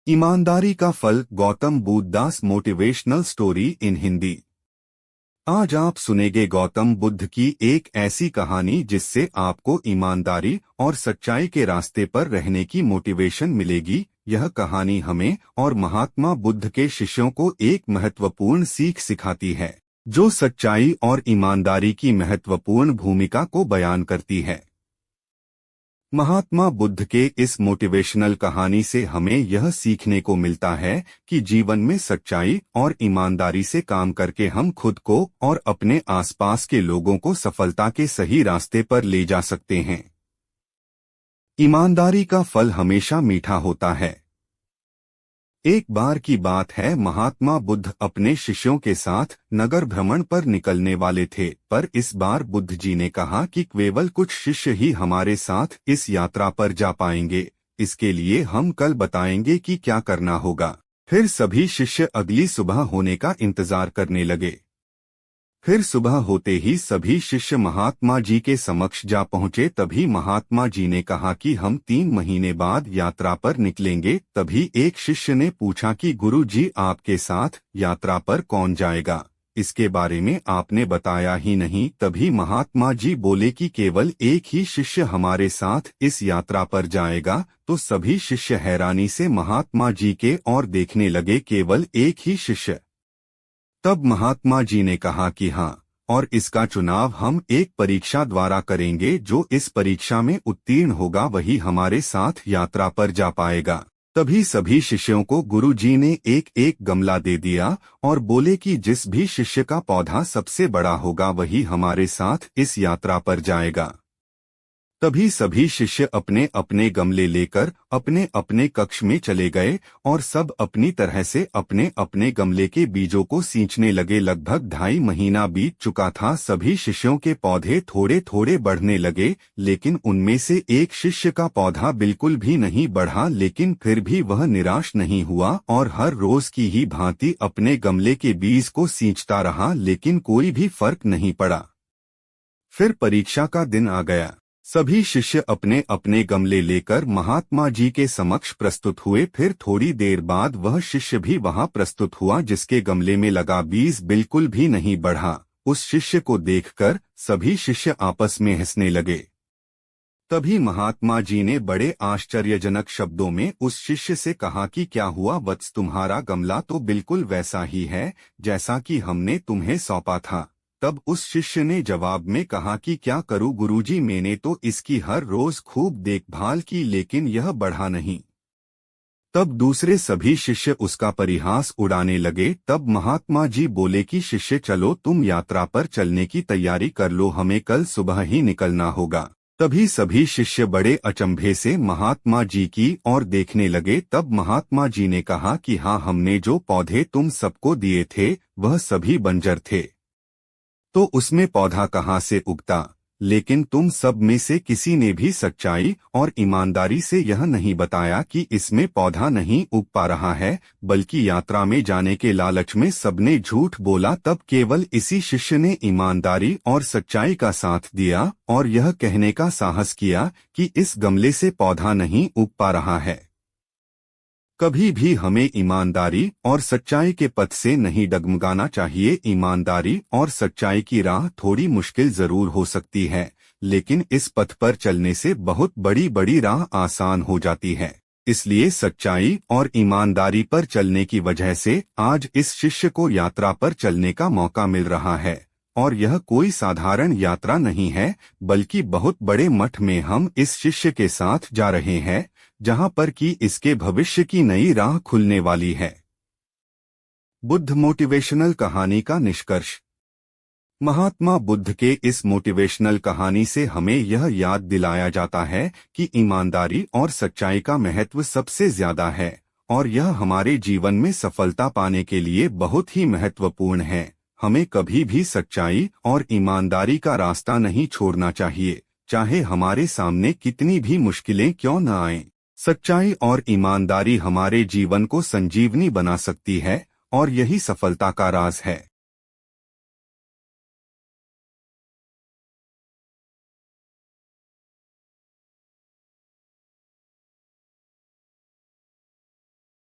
ईमानदारी का फल। Gautam Buddhadas motivational story in Hindi. आज आप सुनेंगे गौतम बुद्ध की एक ऐसी कहानी जिससे आपको ईमानदारी और सच्चाई के रास्ते पर रहने की मोटिवेशन मिलेगी। यह कहानी हमें और महात्मा बुद्ध के शिष्यों को एक महत्वपूर्ण सीख सिखाती है, जो सच्चाई और ईमानदारी की महत्वपूर्ण भूमिका को बयान करती है। महात्मा बुद्ध के इस मोटिवेशनल कहानी से हमें यह सीखने को मिलता है कि जीवन में सच्चाई और ईमानदारी से काम करके हम खुद को और अपने आसपास के लोगों को सफलता के सही रास्ते पर ले जा सकते हैं। ईमानदारी का फल हमेशा मीठा होता है। एक बार की बात है, महात्मा बुद्ध अपने शिष्यों के साथ नगर भ्रमण पर निकलने वाले थे, पर इस बार बुद्ध जी ने कहा कि केवल कुछ शिष्य ही हमारे साथ इस यात्रा पर जा पाएंगे। इसके लिए हम कल बताएंगे कि क्या करना होगा। फिर सभी शिष्य अगली सुबह होने का इंतजार करने लगे। फिर सुबह होते ही सभी शिष्य महात्मा जी के समक्ष जा पहुंचे। तभी महात्मा जी ने कहा कि हम 3 महीने बाद यात्रा पर निकलेंगे। तभी एक शिष्य ने पूछा कि गुरु जी, आपके साथ यात्रा पर कौन जाएगा? इसके बारे में आपने बताया ही नहीं। तभी महात्मा जी बोले कि केवल एक ही शिष्य हमारे साथ इस यात्रा पर जाएगा। तो सभी शिष्य हैरानी से महात्मा जी के ओर देखने लगे। केवल एक ही शिष्य? तब महात्मा जी ने कहा कि हाँ, और इसका चुनाव हम एक परीक्षा द्वारा करेंगे। जो इस परीक्षा में उत्तीर्ण होगा वही हमारे साथ यात्रा पर जा पाएगा। तभी सभी शिष्यों को गुरु जी ने एक एक गमला दे दिया और बोले कि जिस भी शिष्य का पौधा सबसे बड़ा होगा वही हमारे साथ इस यात्रा पर जाएगा। तभी सभी शिष्य अपने अपने गमले लेकर अपने अपने कक्ष में चले गए और सब अपनी तरह से अपने अपने गमले के बीजों को सींचने लगे। लगभग 2.5 महीना बीत चुका था। सभी शिष्यों के पौधे थोड़े थोड़े बढ़ने लगे, लेकिन उनमें से एक शिष्य का पौधा बिल्कुल भी नहीं बढ़ा। लेकिन फिर भी वह निराश नहीं हुआ और हर रोज की ही भांति अपने गमले के बीज को सींचता रहा, लेकिन कोई भी फर्क नहीं पड़ा। फिर परीक्षा का दिन आ गया। सभी शिष्य अपने अपने गमले लेकर महात्मा जी के समक्ष प्रस्तुत हुए। फिर थोड़ी देर बाद वह शिष्य भी वहां प्रस्तुत हुआ जिसके गमले में लगा बीज बिल्कुल भी नहीं बढ़ा। उस शिष्य को देखकर सभी शिष्य आपस में हंसने लगे। तभी महात्मा जी ने बड़े आश्चर्यजनक शब्दों में उस शिष्य से कहा कि क्या हुआ वत्स, तुम्हारा गमला तो बिल्कुल वैसा ही है जैसा कि हमने तुम्हें सौंपा था। तब उस शिष्य ने जवाब में कहा कि क्या करूं गुरुजी, मैंने तो इसकी हर रोज खूब देखभाल की लेकिन यह बढ़ा नहीं। तब दूसरे सभी शिष्य उसका परिहास उड़ाने लगे। तब महात्मा जी बोले कि शिष्य, चलो तुम यात्रा पर चलने की तैयारी कर लो, हमें कल सुबह ही निकलना होगा। तभी सभी शिष्य बड़े अचंभे से महात्मा जी की ओर देखने लगे। तब महात्मा जी ने कहा कि हाँ, हमने जो पौधे तुम सबको दिए थे वह सभी बंजर थे, तो उसमें पौधा कहाँ से उगता? लेकिन तुम सब में से किसी ने भी सच्चाई और ईमानदारी से यह नहीं बताया कि इसमें पौधा नहीं उग पा रहा है, बल्कि यात्रा में जाने के लालच में सबने झूठ बोला। तब केवल इसी शिष्य ने ईमानदारी और सच्चाई का साथ दिया और यह कहने का साहस किया कि इस गमले से पौधा नहीं उग पा रहा है। कभी भी हमें ईमानदारी और सच्चाई के पथ से नहीं डगमगाना चाहिए। ईमानदारी और सच्चाई की राह थोड़ी मुश्किल जरूर हो सकती है, लेकिन इस पथ पर चलने से बहुत बड़ी बड़ी राह आसान हो जाती है। इसलिए सच्चाई और ईमानदारी पर चलने की वजह से आज इस शिष्य को यात्रा पर चलने का मौका मिल रहा है। और यह कोई साधारण यात्रा नहीं है, बल्कि बहुत बड़े मठ में हम इस शिष्य के साथ जा रहे हैं, जहां पर कि इसके भविष्य की नई राह खुलने वाली है। बुद्ध मोटिवेशनल कहानी का निष्कर्ष। महात्मा बुद्ध के इस मोटिवेशनल कहानी से हमें यह याद दिलाया जाता है कि ईमानदारी और सच्चाई का महत्व सबसे ज्यादा है और यह हमारे जीवन में सफलता पाने के लिए बहुत ही महत्वपूर्ण है। हमें कभी भी सच्चाई और ईमानदारी का रास्ता नहीं छोड़ना चाहिए, चाहे हमारे सामने कितनी भी मुश्किलें क्यों न आएं। सच्चाई और ईमानदारी हमारे जीवन को संजीवनी बना सकती है और यही सफलता का राज है।